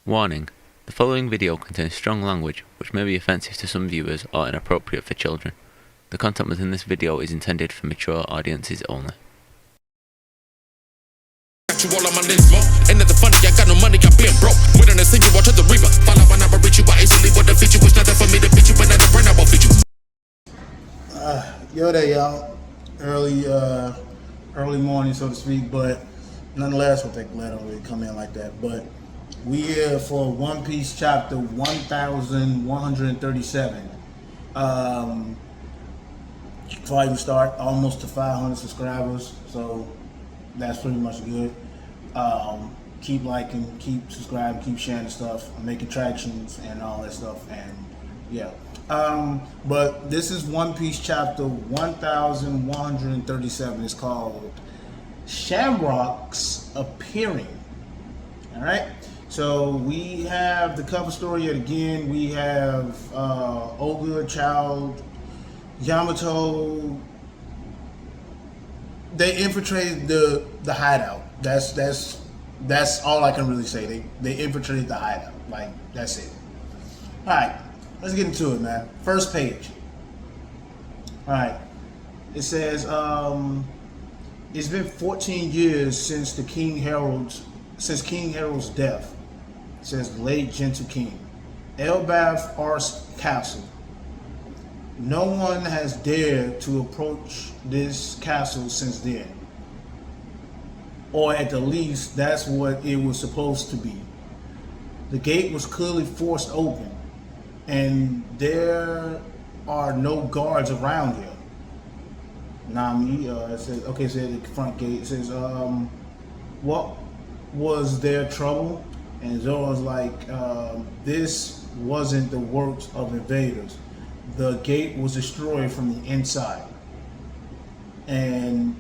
Warning: the following video contains strong language which may be offensive to some viewers or inappropriate for children. The content within this video is intended for mature audiences only. Got you all on my list, mo. Ain't nothing funny, I got no money, I'm being broke. Waiting to see you, watch the reaper. Fall out when I reach you, I easily would defeat you. It's nothing for me to beat you, but not the brain, I won't feed you. Yo there, y'all. Early morning, so to speak, but nonetheless, I think glad I don't really come in like that. But we here for One Piece chapter 1137. Before I even start, almost to 500 subscribers, so that's pretty much good. Keep liking, keep subscribing, keep sharing the stuff. I'm making tractions and all that stuff, and yeah. But this is One Piece chapter 1137. It's called Shamrock's Appearing. All right. So we have the cover story yet again. We have Ogre, Child, Yamato. They infiltrated the hideout. That's all I can really say. They infiltrated the hideout. Like, that's it. All right. Let's get into it, man. First page. All right. It says, it's been 14 years since King Harold's death, says the late Gentle King. Elbaf Ar's castle. No one has dared to approach this castle since then. Or at the least, that's what it was supposed to be. The gate was clearly forced open, and there are no guards around here. Nami, it says, okay, so at the front gate, it says, what was their trouble? And Zoro's like, this wasn't the works of invaders. The gate was destroyed from the inside. And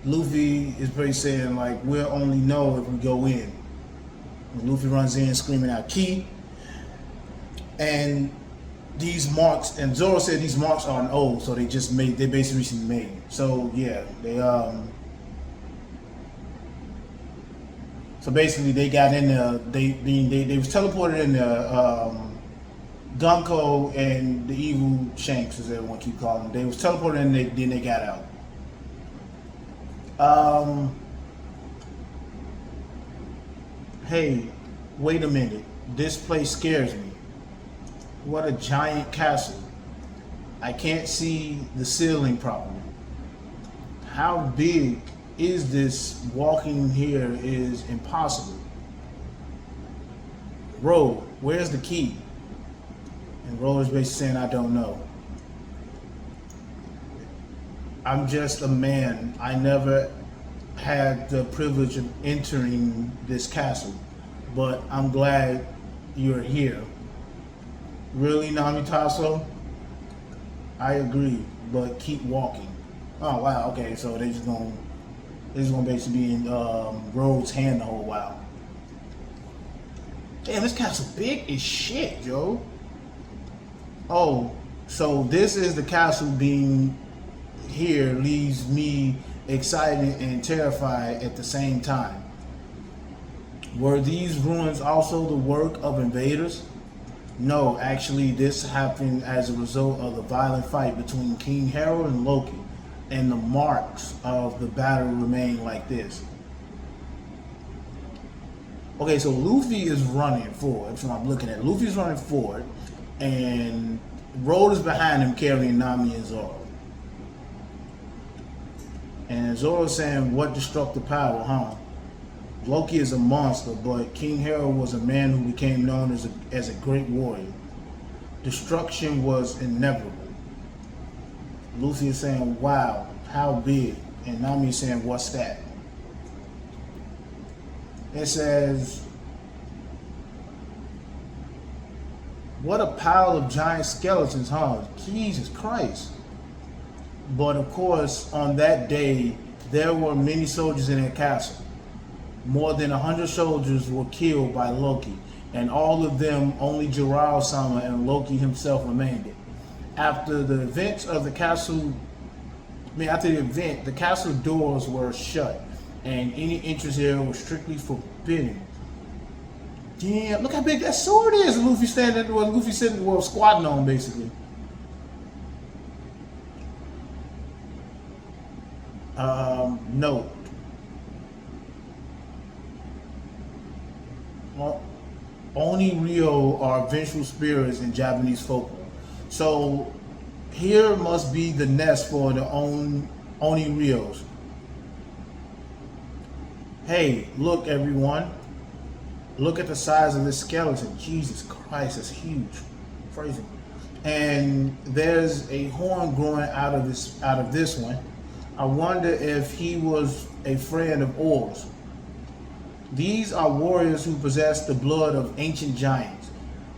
Luffy is basically saying, like, we'll only know if we go in. And Luffy runs in screaming out, "Key!" And these marks, and Zoro said these marks are an old, so they basically recently made. So yeah, so basically they got in there, they was teleported in there, Dunko and the evil Shanks, as everyone keep calling them. They was teleported in, then they got out. Hey, wait a minute, this place scares me. What a giant castle. I can't see the ceiling properly. How big is this? Walking here is impossible. Ro, where's the key? And Ro is basically saying, I don't know. I'm just a man. I never had the privilege of entering this castle, but I'm glad you're here. Really, Namitaso? I agree, but keep walking. Oh wow, okay, so they're just gonna basically be in Road's hand the whole while. Damn, this castle big as shit, yo. Oh, so this is the castle being here leaves me excited and terrified at the same time. Were these ruins also the work of invaders? No, actually, this happened as a result of the violent fight between King Harold and Loki, and the marks of the battle remain like this. Okay, so Luffy is running forward. That's what I'm looking at. Luffy's running forward, and Road is behind him carrying Nami and Zoro. And Zoro's saying, what destructive power, huh? Loki is a monster, but King Harold was a man who became known as a great warrior. Destruction was inevitable. Luffy is saying, wow, how big? And Nami is saying, what's that? It says, what a pile of giant skeletons, huh? Jesus Christ. But of course, on that day, there were many soldiers in that castle. More than 100 soldiers were killed by Loki, and all of them, only Jiraiya-sama and Loki himself remained. After the events of the castle, the castle doors were shut, and any entrance here was strictly forbidden. Damn, look how big that sword is. Luffy sitting, squatting on basically. No. Oni Ryo are vengeful spirits in Japanese folklore. So here must be the nest for the Oni Ryos. Hey, look everyone. Look at the size of this skeleton. Jesus Christ, it's huge. Crazy. And there's a horn growing out of this one. I wonder if he was a friend of Or's. These are warriors who possess the blood of ancient giants.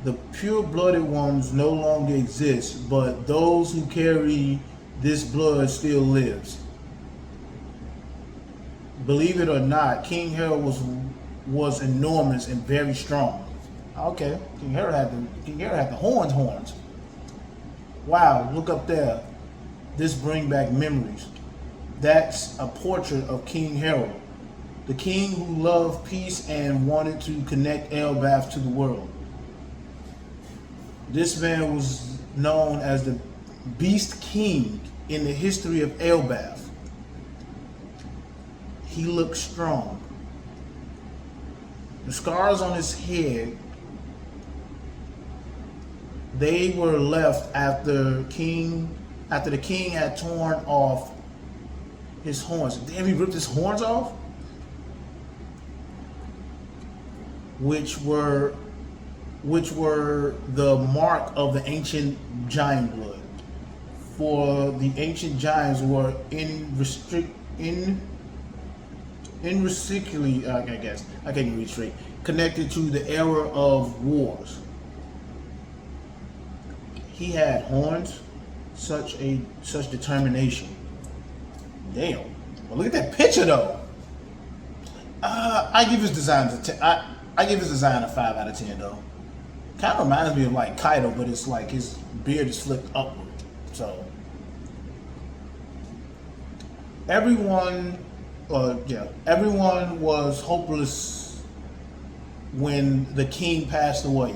The pure-blooded ones no longer exist, but those who carry this blood still lives. Believe it or not, King Harold was enormous and very strong. Okay, King Harold had the horns. Wow, look up there. This brings back memories. That's a portrait of King Harold, the king who loved peace and wanted to connect Elbaf to the world. This man was known as the Beast King in the history of Elbaf. He looked strong. The scars on his head, they were left after the king had torn off his horns. Damn, he ripped his horns off? Which were the mark of the ancient giant blood. For the ancient giants were intrinsically, I guess, I can't even read straight, connected to the era of wars. He had horns, such determination. Damn. Well, look at that picture though. I give his design I give his design a 5 out of 10 though. Kind of reminds me of like Kaido, but it's like his beard is flipped upward. So everyone was hopeless when the king passed away.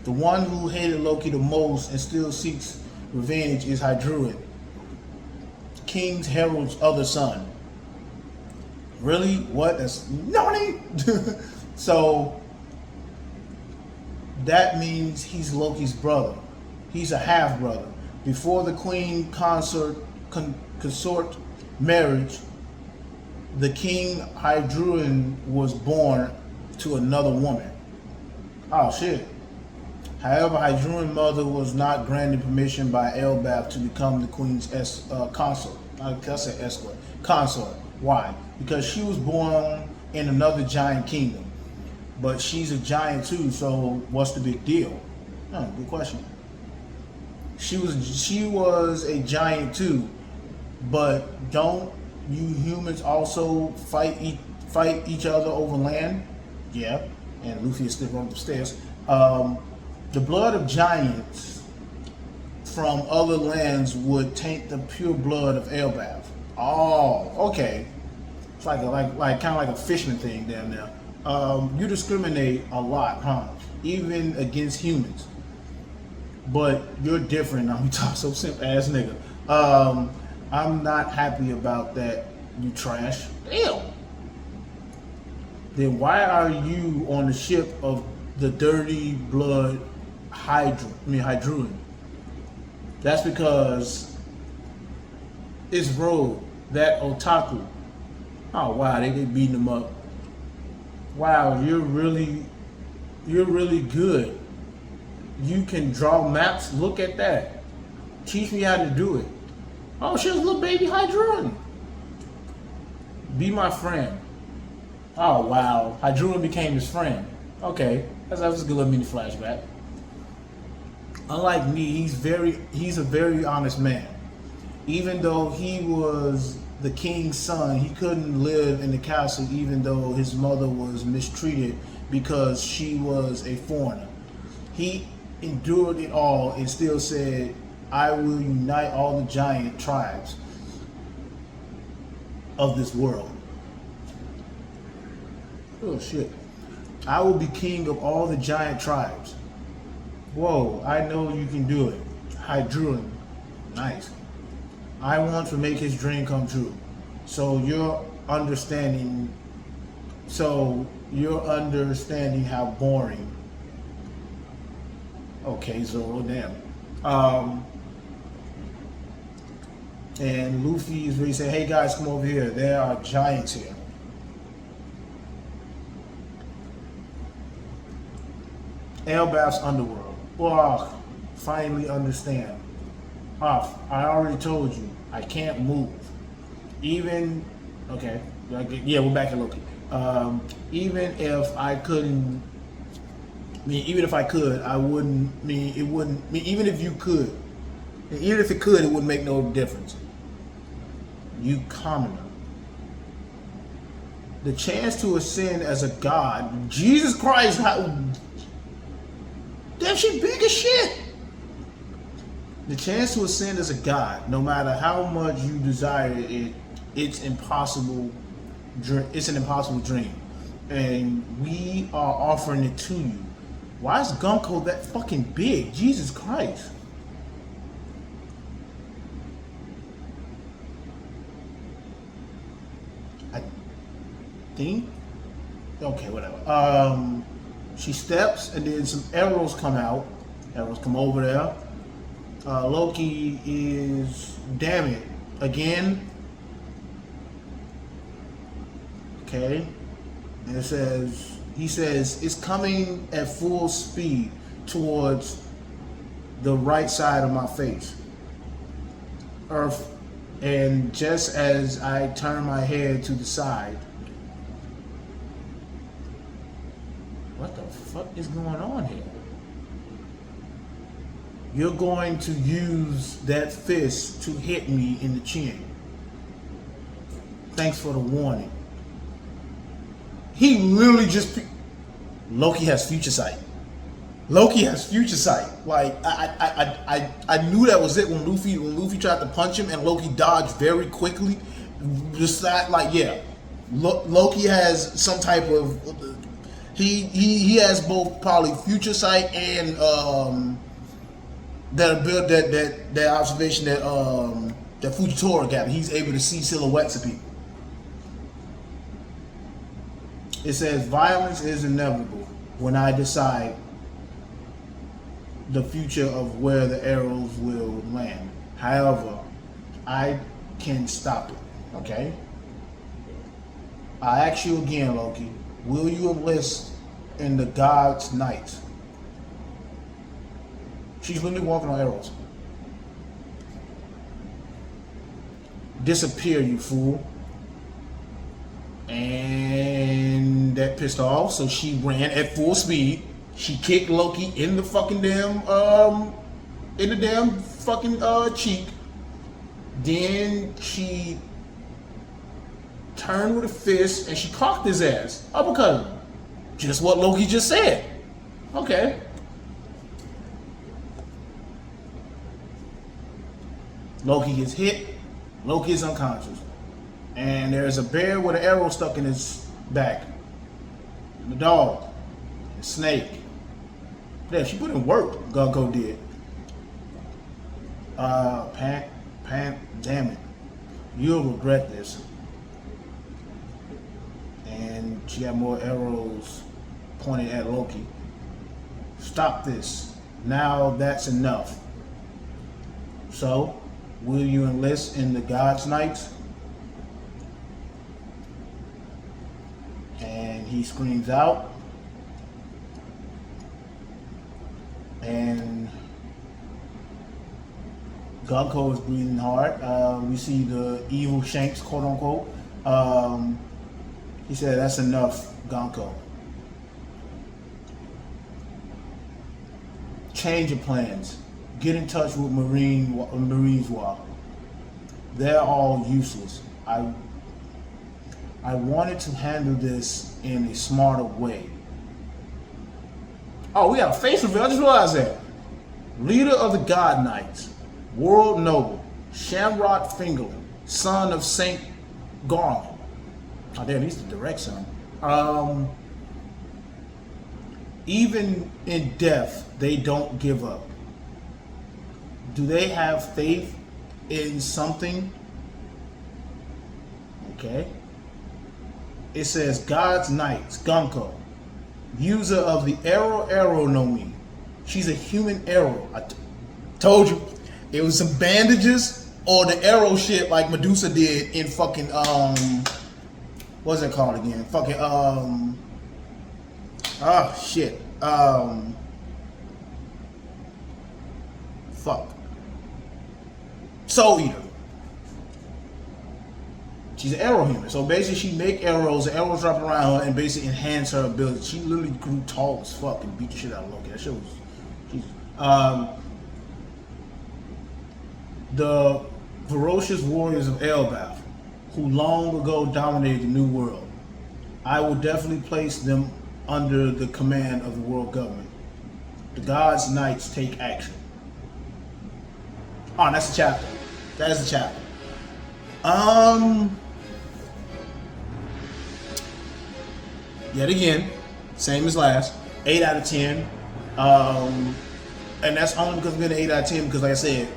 The one who hated Loki the most and still seeks revenge is Hydruid, King Harold's other son. Really? What? That's Nani? So that means he's Loki's brother. He's a half brother. Before the queen consort marriage, the king Hydruid was born to another woman. Oh shit. However, Hydruid's mother was not granted permission by Elbaf to become the queen's consort. I said escort. Consort. Why? Because she was born in another giant kingdom. But she's a giant too, so what's the big deal? Oh, good question. She was a giant too, but don't you humans also fight each other over land? Yeah, and Luffy is still going up the stairs. The blood of giants from other lands would taint the pure blood of Elbaf. Oh, okay. It's like kind of like a fisherman thing down there. You discriminate a lot, huh? Even against humans. But you're different. I'm so simp ass nigga. I'm not happy about that, you trash. Damn. Then why are you on the ship of the dirty blood Hydruid? That's because it's Rogue, that otaku. Oh wow, they beating him up. Wow, you're really good. You can draw maps. Look at that. Teach me how to do it. Oh, she's a little baby Hydruid. Be my friend. Oh wow, Hydruid became his friend. Okay, that was a good little mini flashback. Unlike me, he's a very honest man. Even though he was the king's son, he couldn't live in the castle even though his mother was mistreated because she was a foreigner. He endured it all and still said, I will unite all the giant tribes of this world. Oh shit. I will be king of all the giant tribes. Whoa, I know you can do it. Hydruin. Nice. I want to make his dream come true. So you're understanding how boring. Okay, so damn. And Luffy is really saying, hey guys, come over here. There are giants here. Elbaf's underworld. Well, finally understand. I already told you, I can't move. Even, okay, yeah, we're back at Loki. Even if I couldn't, even if I could, I wouldn't, even if you could, even if it could, it wouldn't make no difference. You commoner. The chance to ascend as a god, Jesus Christ, that shit big as shit. The chance to ascend as a god, no matter how much you desire it, it's impossible. It's an impossible dream, and we are offering it to you. Why is Gunko that fucking big? Jesus Christ. I think. Okay, whatever. She steps, and then some arrows come out. Arrows come over there. Loki is, damn it, again. Okay, and he says it's coming at full speed towards the right side of my face, Earth, and just as I turn my head to the side, what the fuck is going on here? You're going to use that fist to hit me in the chin. Thanks for the warning. He literally just... Loki has future sight. Loki has future sight. Like, I knew that was it when Luffy tried to punch him and Loki dodged very quickly. Just that, like, yeah. Loki has some type of... He has both probably future sight and that observation that Fujitora got. He's able to see silhouettes of people. It says violence is inevitable when I decide the future of where the arrows will land. However, I can stop it. Okay? I ask you again, Loki. Will you enlist in the God's Knights? She's literally walking on arrows. Disappear, you fool. And that pissed off, so she ran at full speed. She kicked Loki in the fucking damn, cheek. Then she turned with a fist and she cocked his ass. Uppercut him. Just what Loki just said. Okay. Loki gets hit. Loki is unconscious. And there's a bear with an arrow stuck in his back. And a dog. A snake. Yeah, she put in work, Gunko did. Damn it. You'll regret this. And she had more arrows pointed at Loki. Stop this. Now that's enough. So, will you enlist in the God's Knights? And he screams out. And Gunko is breathing hard. We see the evil Shanks, quote unquote. He said, that's enough, Gunko. Change your plans. Get in touch with Marines War. They're all useless. I wanted to handle this in a smarter way. Oh, we got a face reveal. I just realized that. Leader of the God Knights, World Noble, Shamrock Fingerling, son of Saint Garland. Oh, damn, he's the direct son. even in death, they don't give up. Do they have faith in something? Okay. It says God's Knights, Gunko, user of the arrow no mi. She's a human arrow. I told you, it was some bandages or the arrow shit like Medusa did in fucking what's it called again? Fucking shit. Fuck. Soul Eater. She's an arrow human. So basically she make arrows, the arrows drop around her and basically enhance her ability. She literally grew tall as fuck and beat the shit out of Loki. That shit was Jesus. The ferocious warriors of elbaf, who long ago dominated the New World. I will definitely place them under the command of the world government. The God's Knights take action. Oh, that's the chapter. That is the chapter. Yet again, same as last. 8 out of 10. And that's only because we're an 8 out of 10 because, like I said,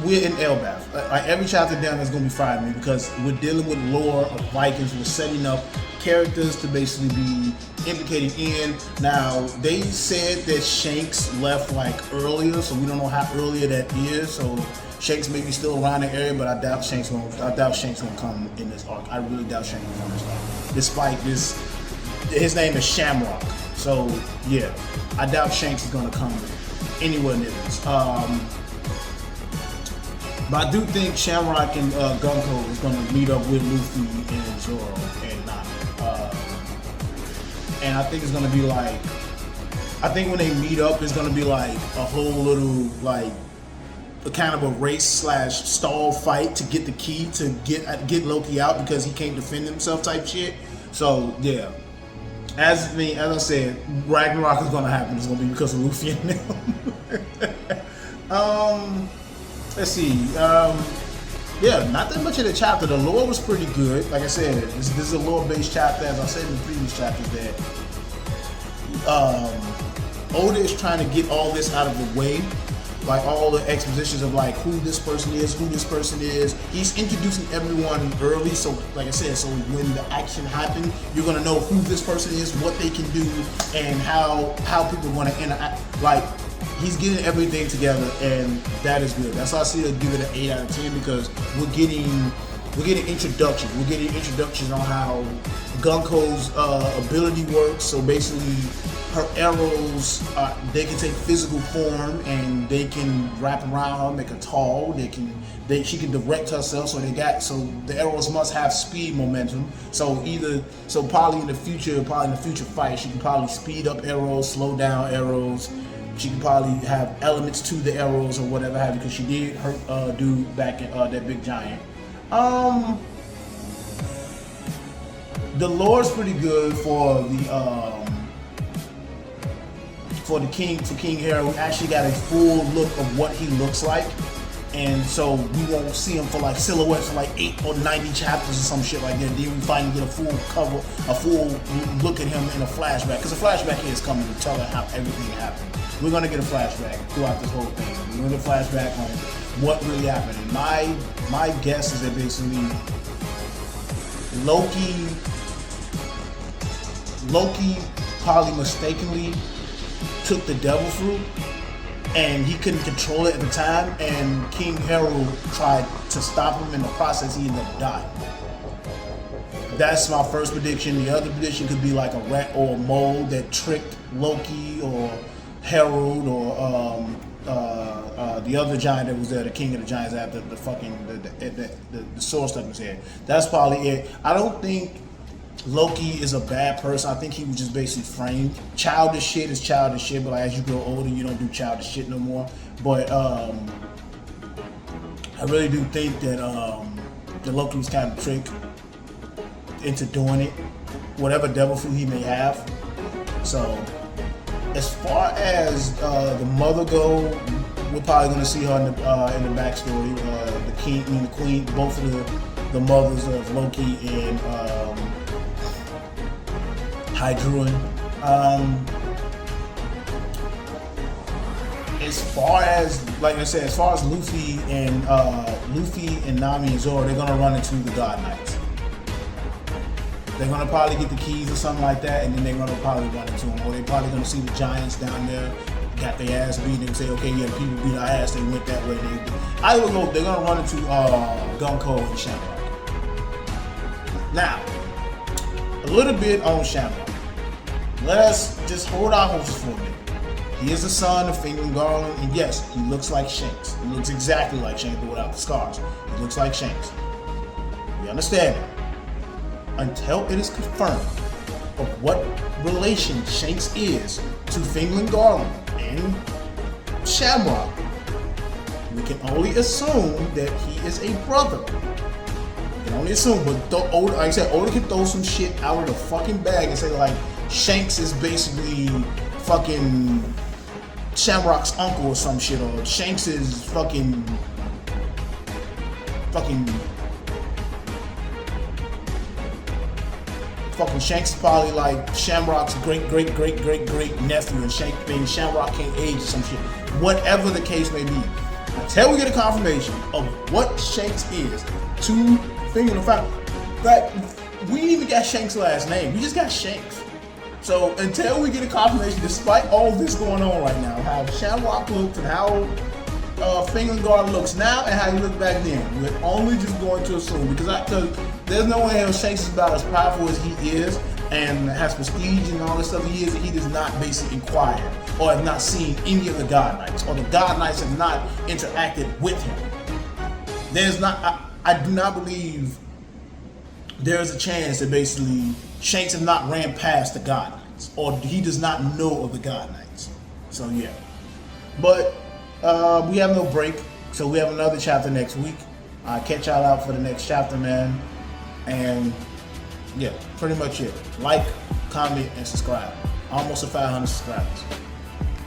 we're in elbaf. Like every chapter down is going to be fire me because we're dealing with lore of Vikings. We're setting up characters to basically be implicated in. Now, they said that Shanks left like earlier, so we don't know how earlier that is. So Shanks may be still around the area, but I doubt Shanks won't come in this arc. I really doubt Shanks will come in this arc. Despite this, his name is Shamrock. So yeah, I doubt Shanks is gonna come anywhere near this. But I do think Shamrock and Gunko is gonna meet up with Luffy and Zoro and Nami. And I think it's gonna be like, I think when they meet up, it's gonna be like a whole little like a kind of a race / stall fight to get the key to get Loki out because he can't defend himself type shit. So yeah, as I said, Ragnarok is gonna happen. It's gonna be because of Luffy and them. Let's see. Yeah, not that much of the chapter. The lore was pretty good. Like I said, this is a lore-based chapter, as I said in the previous chapters, that Oda is trying to get all this out of the way. Like all the expositions of like who this person is. He's introducing everyone early, so like I said, so when the action happens, you're gonna know who this person is, what they can do, and how people are gonna interact. Like he's getting everything together, and that is good. That's why I see her give it an 8 out of 10 because we're getting introductions. We're getting introductions on how Gunko's ability works. So basically, her arrows, they can take physical form and they can wrap around her, make her tall. She can direct herself. So the arrows must have speed momentum. So probably in the future fight, she can probably speed up arrows, slow down arrows. She can probably have elements to the arrows or whatever have you, because she did hurt dude back in that big giant. The lore's pretty good for King Harold. We actually got a full look of what he looks like, and so we won't see him for like silhouettes for like 8 or 90 chapters or some shit like that. Then we finally get a full look at him in a flashback, because a flashback is coming to tell her how everything happened. We're gonna get a flashback throughout this whole thing. We're gonna get a flashback on what really happened. And my guess is that basically Loki probably mistakenly took the devil fruit and he couldn't control it at the time, and King Harold tried to stop him. In the process, he ended up dying. That's my first prediction. The other prediction could be like a rat or a mole that tricked Loki or Harold or the other giant that was there, the king of the giants, after the sword stuck in his head. That's probably it. I don't think Loki is a bad person. I think he was just basically framed. Childish shit is childish shit, but like, as you grow older, you don't do childish shit no more. But I really do think that Loki was kind of tricked into doing it, whatever devil fruit he may have. So as far as the mother go, we're probably going to see her in the backstory. The king, the queen, both of the mothers of Loki and Hydruin. As far as, like I said, as far as Luffy and Nami and Zoro, they're gonna run into the God Knights. They're gonna probably get the keys or something like that, and then they're gonna probably run into them, or they're probably gonna see the giants down there, got their ass beat, and say, okay, yeah, people beat our ass, they went that way. Either way, they're gonna run into Gunko and Shamrock. Now, a little bit on Shamrock. Let us just hold our horses for a minute. He is the son of Fingal Garland, and yes, he looks like Shanks. He looks exactly like Shanks, but without the scars. He looks like Shanks. We understand that. Until it is confirmed of what relation Shanks is to Fingal Garland and Shamrock, we can only assume that he is a brother. We can only assume, but like I said, Oda can throw some shit out of the fucking bag and say like Shanks is basically fucking Shamrock's uncle or some shit, or Shanks is fucking Shanks is probably like Shamrock's great nephew, and Shamrock can't age or some shit. Whatever the case may be, until we get a confirmation of what Shanks is to Fingal, the fact that we ain't even got Shanks' last name, we just got Shanks. So until we get a confirmation, despite all this going on right now, how Shamrock looks and how Fingal Garland looks now and how he looked back then, we're only just going to assume, because there's no way Shanks is about as powerful as he is and has prestige and all this stuff he is, and he does not basically inquire or have not seen any of the God Knights, or the God Knights have not interacted with him. There's not, I do not believe there is a chance that basically Shanks have not ran past the God Knights, or he does not know of the God Knights. So yeah, but we have no break, so we have another chapter next week. Catch y'all out for the next chapter, man. And yeah, pretty much it. Like, comment, and subscribe. Almost at 500 subscribers.